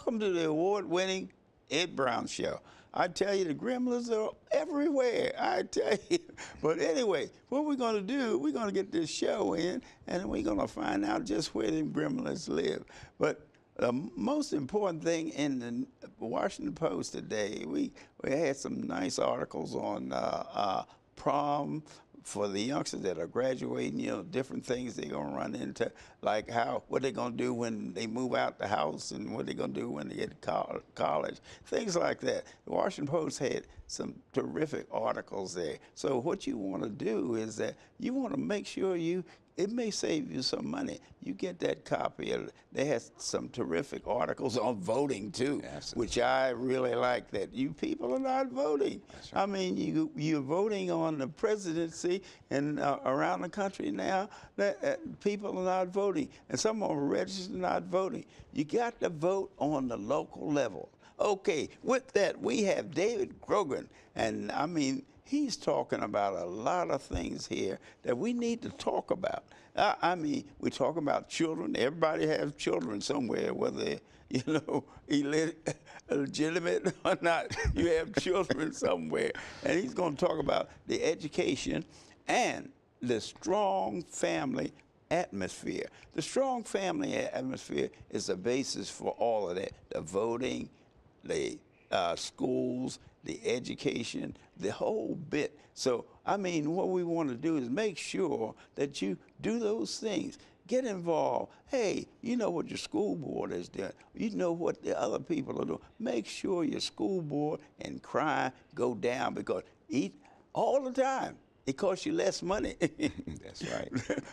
Welcome to the award-winning Ed Brown Show. I tell you, the gremlins are everywhere, I tell you. But anyway, what we're going to do, we're going to get this show in, and we're going to find out just where them gremlins live. But the most important thing in the Washington Post today, we had some nice articles on prom for the youngsters that are graduating, you know, different things they're going to run into, like what they're going to do when they move out the house and what they're going to do when they get to college, things like that. The Washington Post had some terrific articles there. So what you want to do is that you want to make sure it may save you some money. You get that copy of it. They had some terrific articles on voting too, which I really like. That you people are not voting. Right. I mean, you're voting on the presidency, and around the country now, that people are not voting, and some are registered not voting. You got to vote on the local level. Okay, with that, we have David Grogan, and I mean, he's talking about a lot of things here that we need to talk about. I mean, we talk about children. Everybody has children somewhere, whether, you know, legitimate or not. You have children somewhere. And he's going to talk about the education and the strong family atmosphere. The strong family atmosphere is the basis for all of that, the voting, the schools, the education, the whole bit. So, I mean, what we want to do is make sure that you do those things. Get involved. Hey, you know what your school board is doing. You know what the other people are doing. Make sure your school board and crime go down, because all the time, it costs you less money. That's right.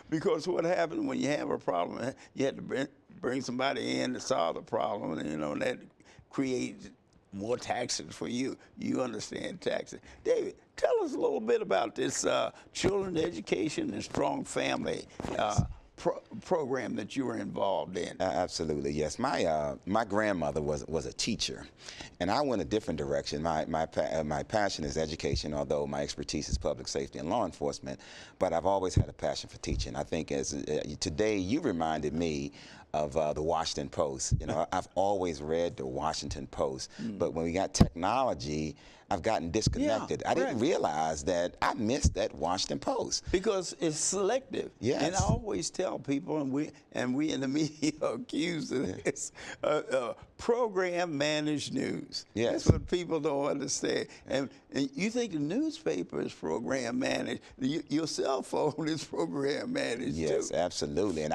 Because what happens when you have a problem, you have to bring somebody in to solve the problem, and, you know, and that creates more taxes for you. You understand taxes. David, tell us a little bit about this children education and strong family program that you were involved in. Absolutely, yes. My grandmother was a teacher, and I went a different direction. My passion is education, although my expertise is public safety and law enforcement. But I've always had a passion for teaching. I think today you reminded me of the Washington Post. You know, I've always read the Washington Post, but when we got technology, I've gotten disconnected. I didn't realize that I missed that Washington Post. Because it's selective. Yes. And I always tell people, and we in the media are accused of this, program managed news. Yes. That's what people don't understand. And you think the newspaper is program managed. Your cell phone is program managed too. Yes, absolutely. And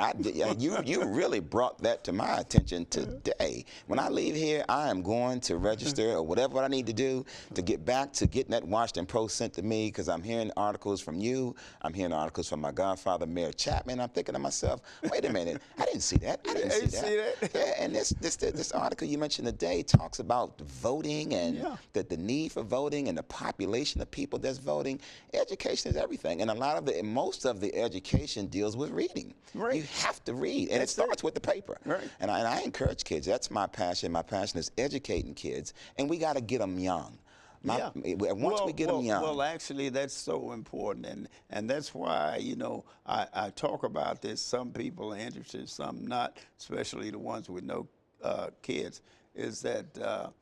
you really brought that to my attention today. When I leave here, I am going to register or whatever I need to do to get back to getting that Washington Post sent to me, because I'm hearing articles from you. I'm hearing articles from my godfather, Mayor Chapman. I'm thinking to myself, wait a minute, I didn't see that. I didn't see that. Yeah, and this article you mentioned today talks about voting and the need for voting and the population of people that's voting. Education is everything, and most of the education deals with reading. Right. You have to read, and it starts with the paper. Right. And I encourage kids. That's my passion. My passion is educating kids, and we got to get them young. Once we get them young. Well, actually, that's so important, and that's why, you know, I talk about this. Some people are interested, some not, especially the ones with no kids, is that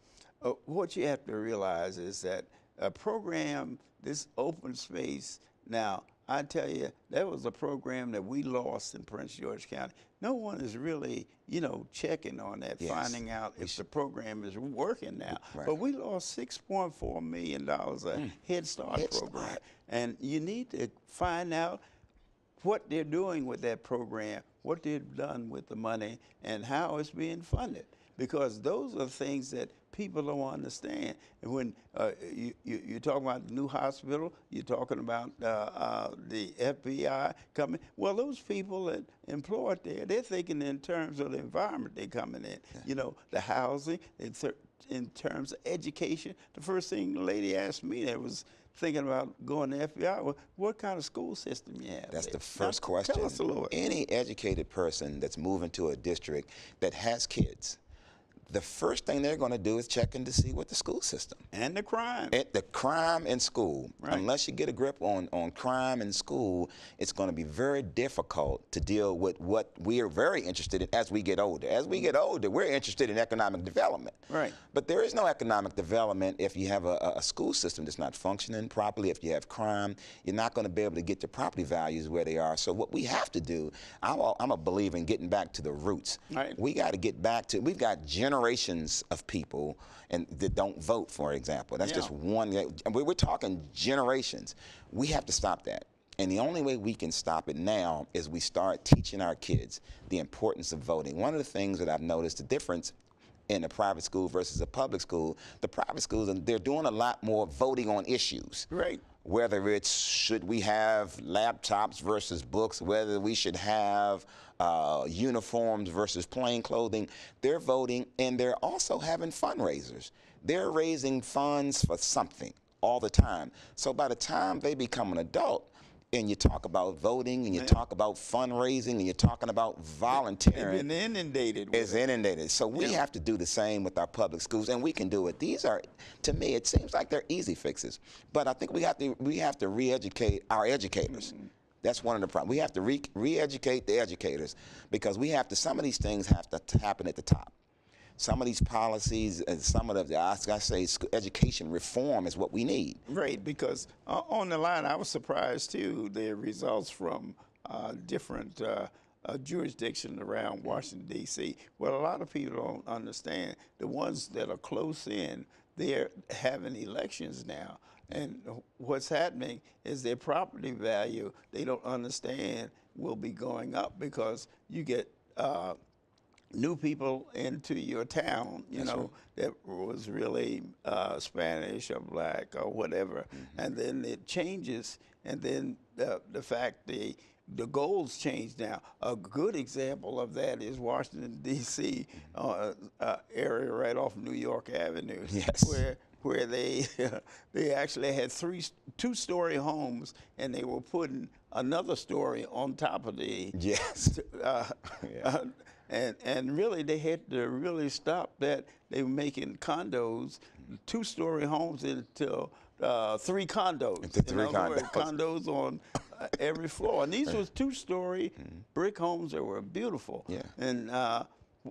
what you have to realize is that a program, this open space, now, I tell you, that was a program that we lost in Prince George County. No one is really, you know, checking on that, finding out if the program is working now. Right. But we lost $6.4 million a Head Start program. And you need to find out what they're doing with that program, what they've done with the money, and how it's being funded. Because those are things that people don't understand. And when you're talking about the new hospital, you're talking about the FBI coming. Well, those people that employed there, they're thinking in terms of the environment they're coming in. You know, the housing, in terms of education. The first thing the lady asked me that was thinking about going to FBI, well, what kind of school system you have? That's the first question. Tell us a little bit. Any educated person that's moving to a district that has kids, the first thing they're going to do is check in to see what the school system. And the crime. The crime in school. Right. Unless you get a grip on crime in school, it's going to be very difficult to deal with what we are very interested in as we get older. As we get older, we're interested in economic development. Right. But there is no economic development if you have a school system that's not functioning properly. If you have crime, you're not going to be able to get your property values where they are. So what we have to do, I'm a believer in getting back to the roots. Right. We got to get back to, we've got generations of people that don't vote, for example. That's just one, and we're talking generations. We have to stop that. And the only way we can stop it now is we start teaching our kids the importance of voting. One of the things that I've noticed, the difference in a private school versus a public school, the private schools, they're doing a lot more voting on issues. Right. Whether it's should we have laptops versus books, whether we should have uniforms versus plain clothing, they're voting, and they're also having fundraisers. They're raising funds for something all the time. So by the time they become an adult, and you talk about voting, and you talk about fundraising, and you're talking about volunteering. They've been inundated with It's inundated. So we have to do the same with our public schools, and we can do it. These are, to me, it seems like they're easy fixes. But I think we have to re-educate our educators. Mm-hmm. That's one of the problems. We have to re-educate the educators, because some of these things have to happen at the top. Some of these policies and some of the, I say, education reform is what we need. Right, because on the line, I was surprised too, the results from different jurisdictions around Washington, D.C. What a lot of people don't understand, the ones that are close in, they're having elections now. And what's happening is their property value, they don't understand, will be going up, because you get new people into your town, you know, that was really Spanish or black or whatever, and then it changes, and then the fact the goals change now. A good example of that is Washington, D.C. Area right off New York Avenue, where they actually had two-story homes, and they were putting another story on top of the And really, they had to really stop that. They were making condos, two-story homes into 3 condos. Condos on every floor. And these was two-story brick homes that were beautiful. Yeah. And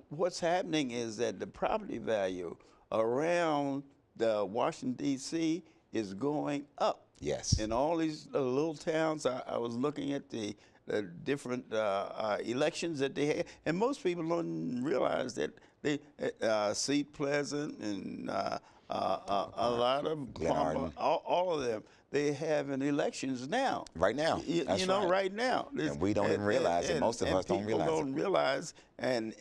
what's happening is that the property value around the Washington, D.C. is going up. Yes. In all these little towns, I was looking at the different elections that they had, and most people don't realize that they Seat Pleasant and a lot of all of them, they have elections now. Right now. You know, right now. And we don't even realize it. Most of us don't realize it. People don't realize, and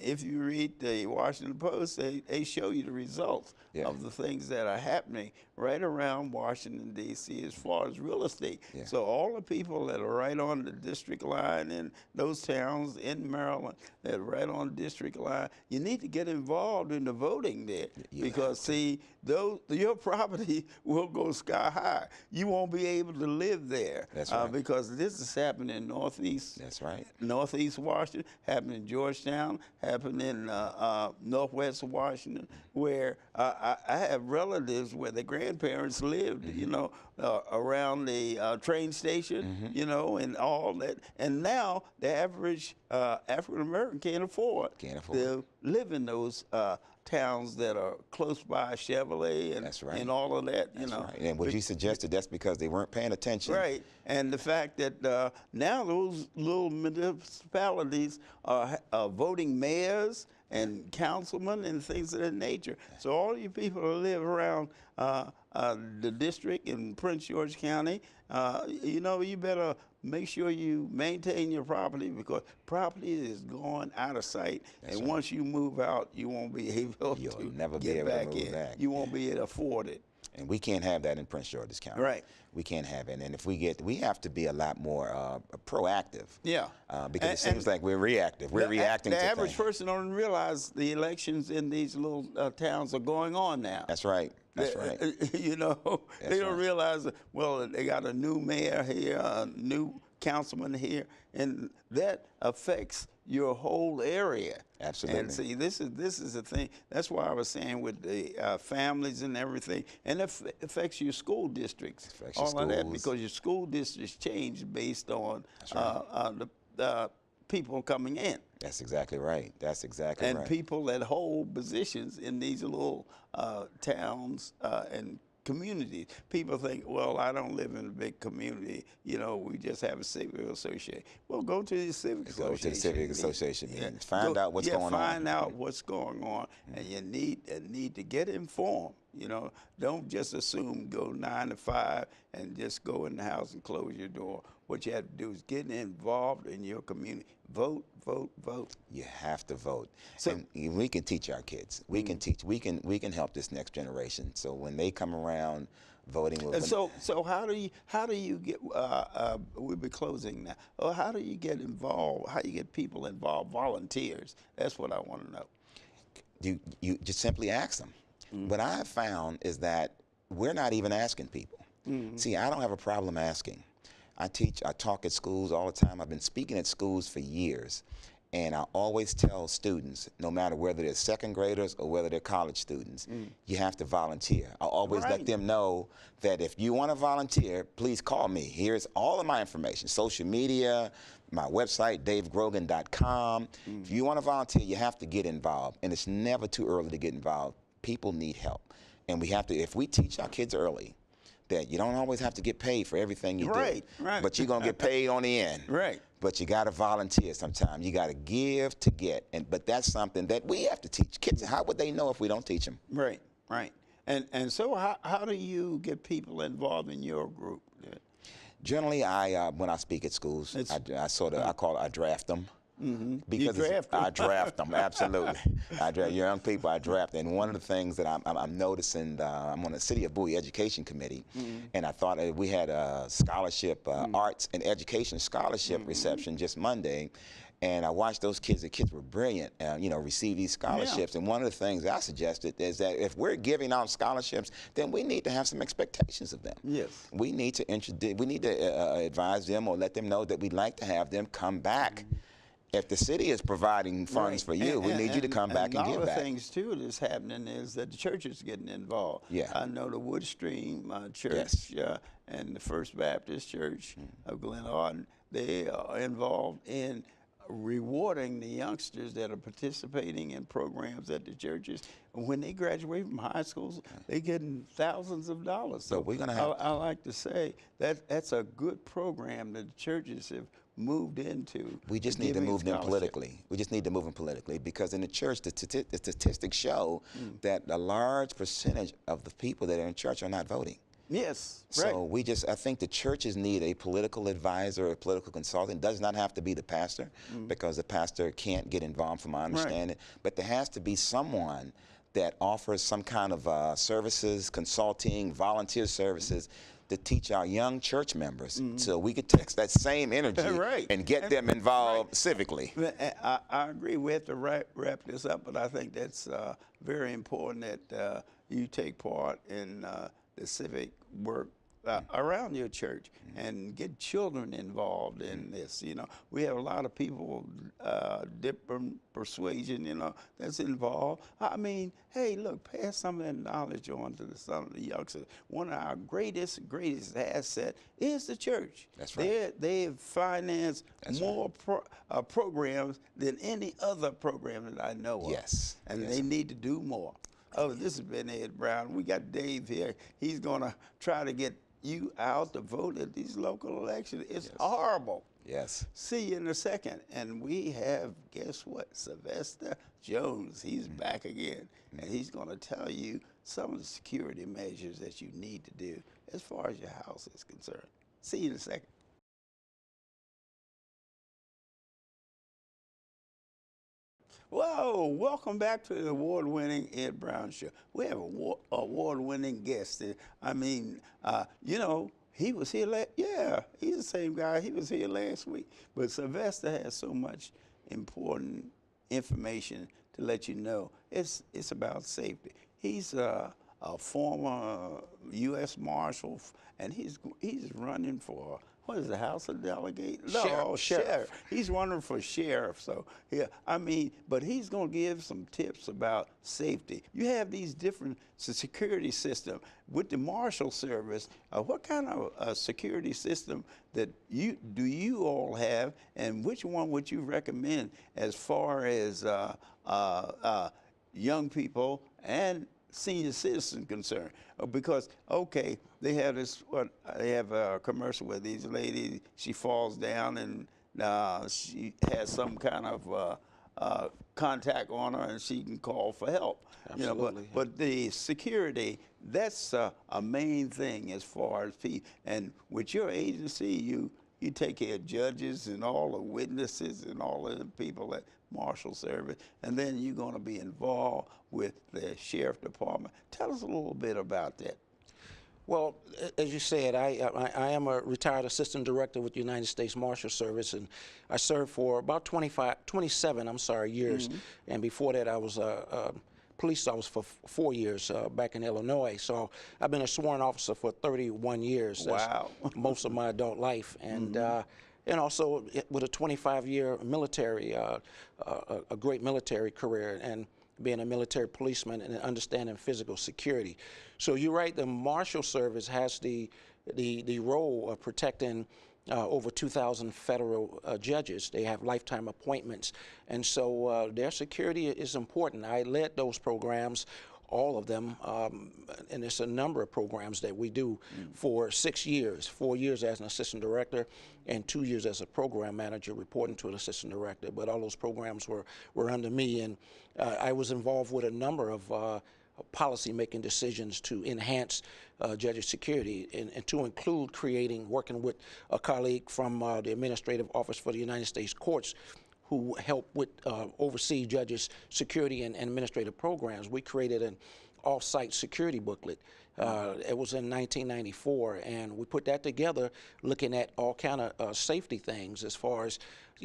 if you read the Washington Post, they show you the results of the things that are happening right around Washington, D.C. as far as real estate. Yeah. So all the people that are right on the district line in those towns in Maryland that are right on the district line, you need to get involved in the voting there, because, see, your property will go sky high. You won't be able to live there. That's right. Because this is happening in Northeast. That's right. Northeast Washington, happening in Georgetown, happening in Northwest Washington, where I have relatives where their grandparents lived, you know, around the train station, you know, and all that. And now the average African American can't afford to live in those towns that are close by Chevrolet and all of that, you know. Right. And what you suggested, that's because they weren't paying attention. Right. And the fact that now those little municipalities are voting mayors and councilmen and things of that nature. So all you people who live around the district in Prince George County, you know, you better make sure you maintain your property, because property is going out of sight. That's and once you move out, you won't be able to never get be able back to move in. back. You won't be able to afford it. And we can't have that in Prince George's County. Right. We can't have it. And if we have to be a lot more proactive. Yeah. Because it seems like we're reactive. We're reacting to things. The average things. person don't realize the elections in these little towns are going on now. That's right. That's right. You know, they don't realize, well, they got a new mayor here, a new councilman here, and that affects your whole area. Absolutely. And see, this is the thing. That's why I was saying with the families and everything, and it affects your school districts. Affects your all of that, schools. because your school districts change based on That's right. the people coming in. That's exactly right. That's exactly And right. people that hold positions in these little towns and communities. People think, well, I don't live in a big community. You know, we just have a civic association. Well, go to the civic association. Go to the civic association Yeah. meetings. Find out what's going on. Find out what's going on, and you need to get informed. You know, don't just assume go 9 to 5 and just go in the house and close your door. What you have to do is get involved in your community. Vote, vote, vote. You have to vote. So- and we can teach our kids. We can teach. We can help this next generation. So when they come around voting, And so how do you get? We'll be closing now. How do you get involved? How do you get people involved? Volunteers. That's what I want to know. you just simply ask them. What I have found is that we're not even asking people. See, I don't have a problem asking. I talk at schools all the time. I've been speaking at schools for years. And I always tell students, no matter whether they're second graders or whether they're college students, you have to volunteer. I always let them know that if you want to volunteer, please call me. Here's all of my information, social media, my website, davegrogan.com. If you want to volunteer, you have to get involved. And it's never too early to get involved. People need help. And we have to, if we teach our kids early, that you don't always have to get paid for everything you do. Right. But you're going to get paid on the end. Right. But you got to volunteer sometimes. You got to give to get. But that's something that we have to teach kids. How would they know if we don't teach them? Right. Right. And so how do you get people involved in your group? Generally, when I speak at schools, I draft them. Because You draft them. I draft them, absolutely. I draft young people. I draft, and one of the things that I'm noticing, I'm on the City of Bowie Education Committee, and I thought we had a scholarship, arts and education scholarship reception just Monday, and I watched those kids. The kids were brilliant, receive these scholarships. And one of the things I suggested is that if we're giving out scholarships, then we need to have some expectations of them. Yes. We need to advise them or let them know that we'd like to have them come back. If the city is providing funds for you, we need you to come back and give back. All the things, too, that's happening is that the church is getting involved. Yeah. I know the Woodstream Church and the First Baptist Church of Glen Arden, they are involved in rewarding the youngsters that are participating in programs at the churches. And when they graduate from high schools, they're getting thousands of dollars. So we're gonna have. I like to say that's a good program that the churches have moved into. We just need to move them politically. We just need to move them politically, because in the church, the statistics show that a large percentage of the people that are in church are not voting. Yes, So I think the churches need a political advisor, a political consultant. It does not have to be the pastor, because the pastor can't get involved, from my understanding. But there has to be someone that offers some kind of services, consulting, volunteer services, to teach our young church members, so we could take that same energy and get them involved civically. I agree. We have to wrap this up, but I think that's very important that you take part in the civic work around your church and get children involved in this. You know, we have a lot of people, different persuasion, that's involved. I mean, hey, look, pass some of that knowledge on to some of the youngsters. One of our greatest asset is the church. That's right. They have financed more programs than any other program that I know of. Yes. And they need to do more. Oh, this has been Ed Brown. We got Dave here. He's going to try to get you out to vote at these local elections. It's horrible. Yes. See you in a second. And we have, guess what, Sylvester Jones. He's back again. And he's going to tell you some of the security measures that you need to do as far as your house is concerned. See you in a second. Whoa, welcome back to the award-winning Ed Brown Show. We have an award-winning guest. I mean, he was here he's the same guy. He was here last week. But Sylvester has so much important information to let you know. It's about safety. He's a former U.S. Marshal, and he's running for what is the House of Delegates? Sheriff. Sheriff. He's running for sheriff. So, yeah, I mean, but he's going to give some tips about safety. You have these different security systems. With the Marshal Service, what kind of security system that you all have, and which one would you recommend as far as young people and senior citizen concerned? Because okay, they have a commercial where these ladies, she falls down and she has some kind of contact on her and she can call for help. Absolutely. You know, but the security, that's a main thing as far as people. And with your agency, you take care of judges and all the witnesses and all of the people at Marshal Service, and then you're going to be involved with the Sheriff Department. Tell us a little bit about that. Well, as you said, I am a retired assistant director with the United States Marshal Service, and I served for about 27 years. And before that, I was a police officer for 4 years back in Illinois. So I've been a sworn officer for 31 years. Wow. That's most of my adult life. And also with a 25-year military, a great military career, and being a military policeman and understanding physical security. So you're right, the Marshal Service has the role of protecting over 2,000 federal judges. They have lifetime appointments, and so their security is important. I led those programs, all of them, and it's a number of programs that we do for 6 years, 4 years as an assistant director and 2 years as a program manager reporting to an assistant director. But all those programs were under me, and I was involved with a number of policy-making decisions to enhance judges' security, and to include working with a colleague from the Administrative Office for the United States Courts, who help with oversee judges' security and administrative programs. We created an off-site security booklet. It was in 1994, and we put that together looking at all kind of safety things as far as,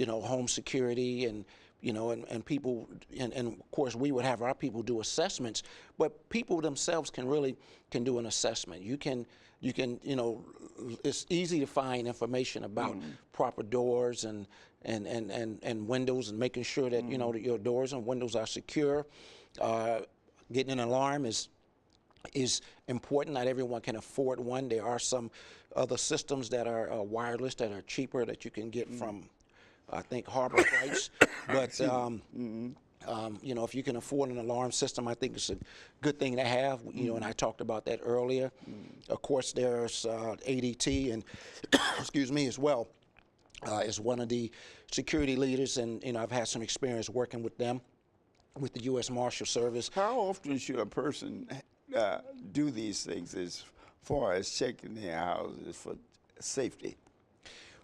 home security and, and people, and of course we would have our people do assessments, but people themselves can do an assessment. You can, it's easy to find information about proper doors and windows, and making sure that that your doors and windows are secure. Getting an alarm is important. Not everyone can afford one. There are some other systems that are wireless that are cheaper that you can get from, I think, Harbor Freights. But if you can afford an alarm system, I think it's a good thing to have. And I talked about that earlier. Of course, there's ADT and excuse me as well. As one of the security leaders, and I've had some experience working with them, with the U.S. Marshal Service. How often should a person do these things as far as checking their houses for safety?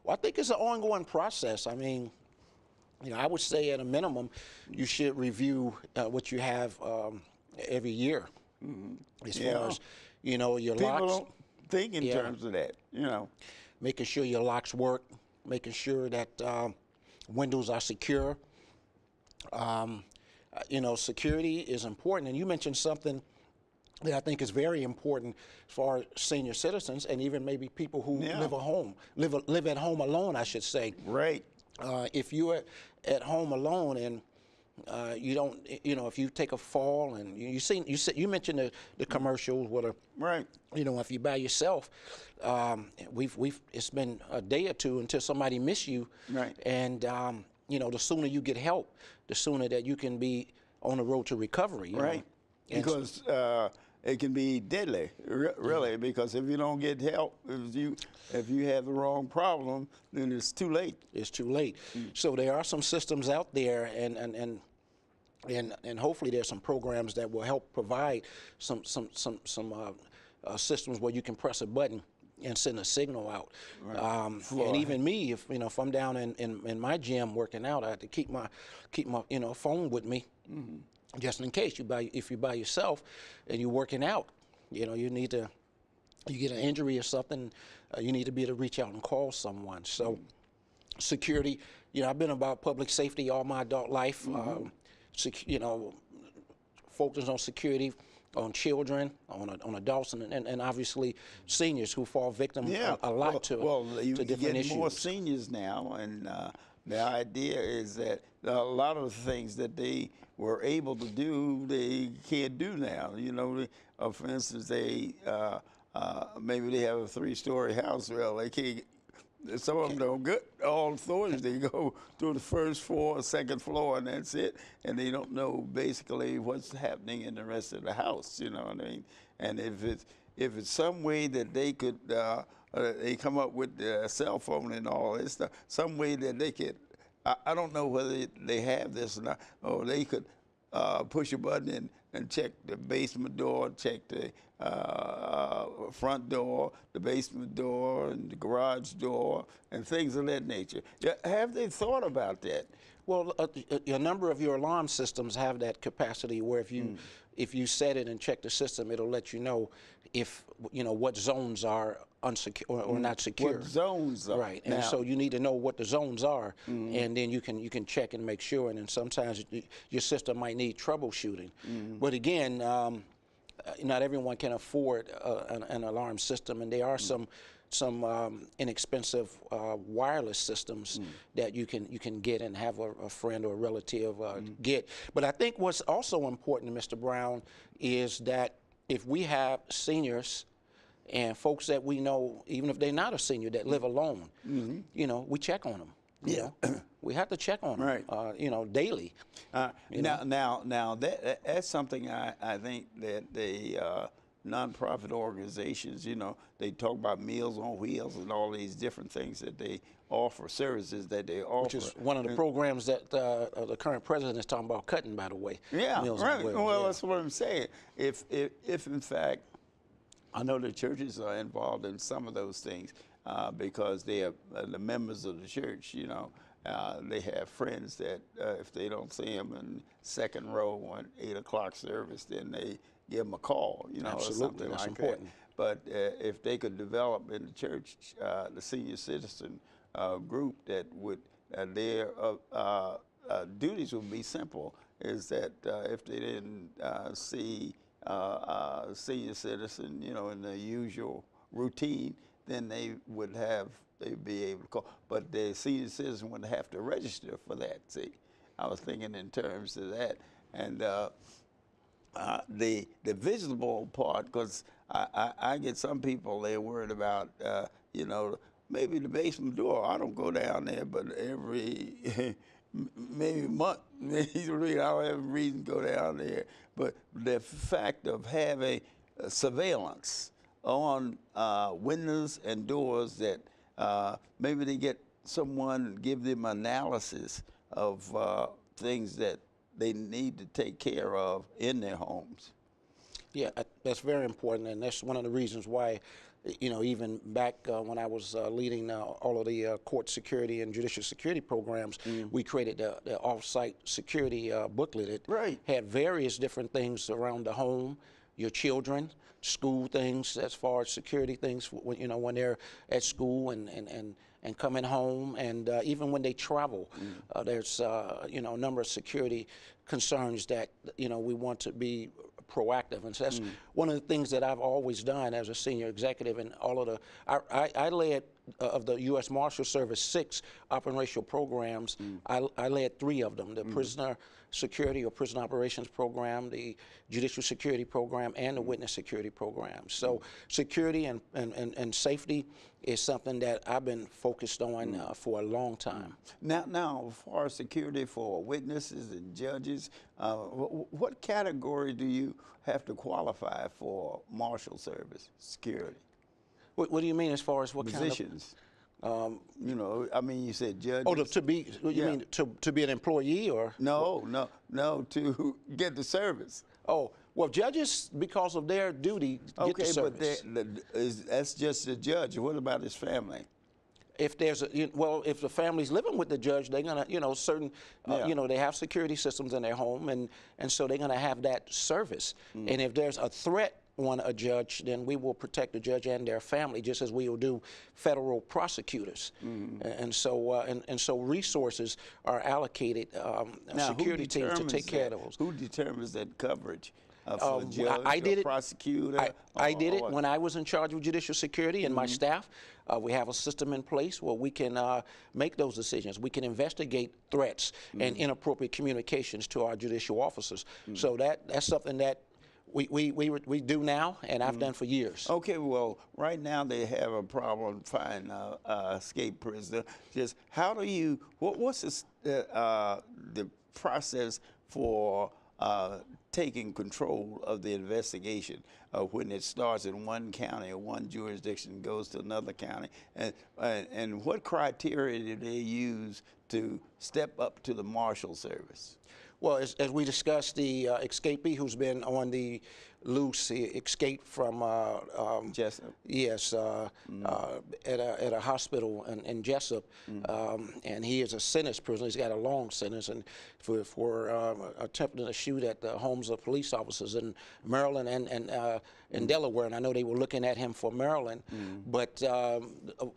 Well, I think it's an ongoing process. I mean, I would say at a minimum, you should review what you have every year. As far as, your People locks. Don't think in terms of that, Making sure your locks work, making sure that windows are secure. Security is important. And you mentioned something that I think is very important as far as senior citizens, and even maybe people who live at home alone, I should say. Right. If you're at home alone and you don't, if you take a fall, and you mentioned the commercials with right. If you're by yourself, it's been a day or two until somebody miss you. Right. And the sooner you get help, the sooner that you can be on the road to recovery. Right. Because it can be deadly, really, because if you don't get help, if you have the wrong problem, then it's too late. It's too late. So there are some systems out there, and hopefully there's some programs that will help provide some systems where you can press a button and send a signal out. Right. And even me, if I'm down in my gym working out, I have to keep my phone with me. Just in case if you're by yourself and you're working out, you get an injury or something, you need to be able to reach out and call someone. So security, I've been about public safety all my adult life. Focus on security on children, on adults, and obviously seniors who fall victim a lot to different get issues. more seniors now, and the idea is that a lot of the things that they were able to do, they can't do now. You know, for instance, they maybe they have a 3-story house. Well, they can't. Some of them don't get all floors. They go to the first floor, second floor, and that's it. And they don't know basically what's happening in the rest of the house. You know what I mean? And if it's some way that they could, they come up with a cell phone and all this stuff, some way that they could. I don't know whether they have this or not. Or they could push a button and check the basement door, check the front door, the basement door, and the garage door, and things of that nature. Have they thought about that? Well, a number of your alarm systems have that capacity where if you set it and check the system, it'll let you know if what zones are unsecure or not secure. What zones are. Right, and so you need to know what the zones are, and then you can check and make sure. And then sometimes your system might need troubleshooting. But again, not everyone can afford an alarm system, and there are some inexpensive wireless systems that you can get and have a friend or a relative get. But I think what's also important, Mr. Brown, is that if we have seniors and folks that we know, even if they're not a senior, that live alone, we check on them. You know? We have to check on them, right. Daily. Now that's something I think that the nonprofit organizations, they talk about Meals on Wheels and all these different things that they offer, services that they offer. Which is one of the programs that the current president is talking about cutting, by the way. Yeah, Meals right. on Wheels. Well, that's what I'm saying. If in fact, I know the churches are involved in some of those things because they are the members of the church, they have friends that if they don't see them in second row on 8 o'clock service, then they give them a call, Absolutely. or something That's like important. that. But if they could develop in the church the senior citizen group that would, their duties would be simple, is that if they didn't see senior citizen, in the usual routine, then they'd be able to call. But the senior citizen would have to register for that. See, I was thinking in terms of that, and the visible part, because I get some people, they're worried about, maybe the basement door. I don't go down there, but every maybe a month, maybe 3, I don't have a reason to go down there. But the fact of having surveillance on windows and doors that maybe they get someone give them analysis of things that they need to take care of in their homes. Yeah, that's very important, and that's one of the reasons why, even back when I was leading all of the court security and judicial security programs, we created the off-site security booklet. It had various different things around the home, your children, school things as far as security things, when they're at school and coming home, and even when they travel, there's a number of security concerns that we want to be proactive, and so that's one of the things that I've always done as a senior executive. And all of the I led of the U.S. Marshal Service 6 operational programs. I led 3 of them: the prisoner security or prison operations program, the judicial security program, and the witness security program. So security and safety is something that I've been focused on for a long time. Now, as far as security for witnesses and judges, what category do you have to qualify for Marshal Service security? What do you mean as far as what positions? You said judges. Oh, to be, you mean to be an employee or? No, to get the service. Oh, well, judges, because of their duty, get the service. But that's just the judge. What about his family? If there's if the family's living with the judge, they're gonna, they have security systems in their home, and so they're gonna have that service. And if there's a threat on a judge, then we will protect the judge and their family, just as we will do federal prosecutors. And so resources are allocated, security teams to take care of those. Who determines that coverage? for a judge, I did a it. prosecutor? I did or it what? when I was in charge of judicial security and my staff. We have a system in place where we can make those decisions. We can investigate threats and inappropriate communications to our judicial officers. So that's something that we do now, and I've done for years. Okay, well, right now they have a problem finding a escaped prisoner. Just how do you? What's the process for taking control of the investigation when it starts in one county or one jurisdiction, goes to another county, and what criteria do they use to step up to the Marshal Service? Well, as we discussed, the escapee who's been on the loose, he escaped from Jessup. Yes, at a hospital in Jessup, and he is a sentence prisoner. He's got a long sentence, and for attempting to shoot at the homes of police officers in Maryland and in Delaware. And I know they were looking at him for Maryland, but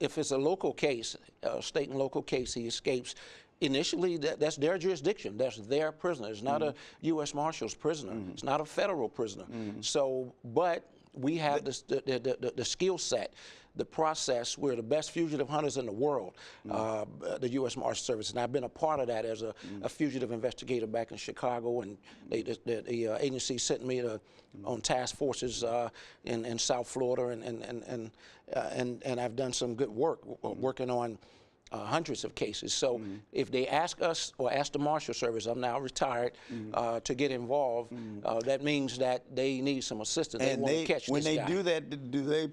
if it's a local case, state and local case, he escapes. Initially, that's their jurisdiction. That's their prisoner. It's not a U.S. Marshal's prisoner. It's not a federal prisoner. So, but we have the skill set, the process. We're the best fugitive hunters in the world, the U.S. Marshal Service. And I've been a part of that as a fugitive investigator back in Chicago. And the agency sent me on task forces in South Florida. And I've done some good work working on hundreds of cases. So if they ask us or ask the Marshal Service, I'm now retired, to get involved, that means that they need some assistance. They want to catch this guy. When they do that, do they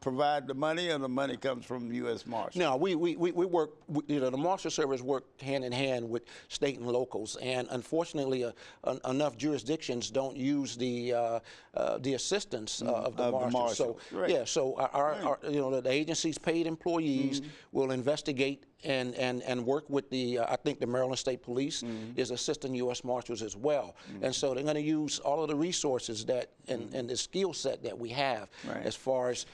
provide the money, or the money comes from the U.S. Marshal? No, we work, the Marshal Service work hand in hand with state and locals, and unfortunately enough jurisdictions don't use the assistance of the Marshal. So right. yeah, so our the agency's paid employees will investigate and work with I think the Maryland State Police is assisting U.S. Marshals as well. And so they're going to use all of the resources that and the skill set that we have as far as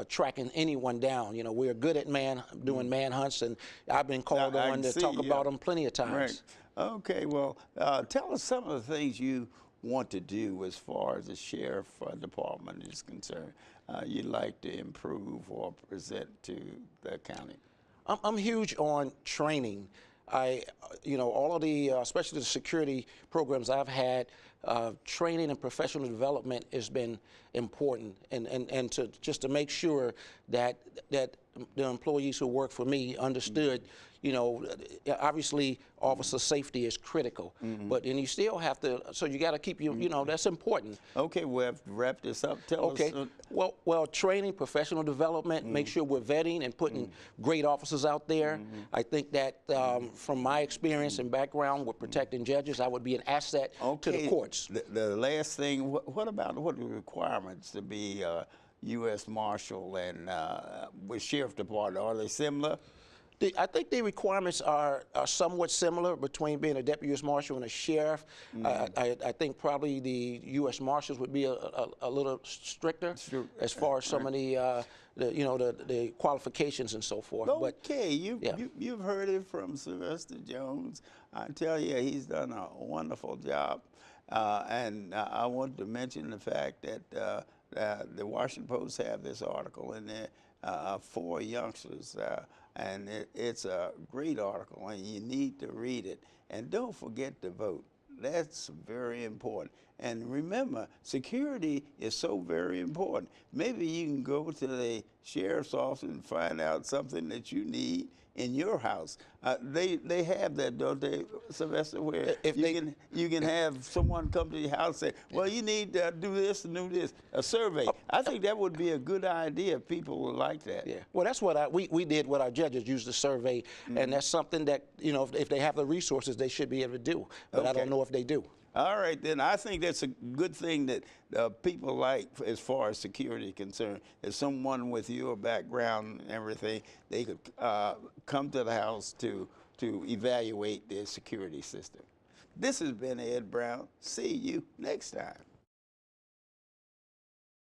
tracking anyone down. You know, we're good at doing manhunts, and I've been called on to talk about them plenty of times. Right. Okay, well, tell us some of the things you want to do as far as the Sheriff Department is concerned. You'd like to improve or present to the county. I'm huge on training. All of the, especially the security programs I've had, training and professional development has been important, and to make sure that the employees who work for me understood. Obviously, officer safety is critical, but then you still have to. So you got to keep that's important. Okay, we have to wrap this up. Tell us. Well, training, professional development, make sure we're vetting and putting great officers out there. I think that from my experience and background with protecting judges, I would be an asset to the courts. The last thing, what are the requirements to be U.S. Marshal and with Sheriff Department? Are they similar? I think the requirements are somewhat similar between being a Deputy U.S. Marshal and a Sheriff. I think probably the U.S. Marshals would be a little stricter as far as some of the qualifications and so forth. Okay, you've heard it from Sylvester Jones. I tell you, he's done a wonderful job. And I want to mention the fact that the Washington Post have this article in there for youngsters. And it's a great article, and you need to read it. And don't forget to vote. That's very important. And remember, security is so very important. Maybe you can go to the sheriff's office and find out something that you need in your house. They have that, don't they, Sylvester, where you can have someone come to your house and say, well, you need to do this and do this, a survey. I think that would be a good idea if people would like that. Yeah, well, that's what we did with our judges, used the survey, and that's something that, if they have the resources, they should be able to do, but I don't know if they do. All right, then I think that's a good thing that people like as far as security is concerned. As someone with your background and everything, they could come to the house to evaluate their security system. This has been Ed Brown. See you next time.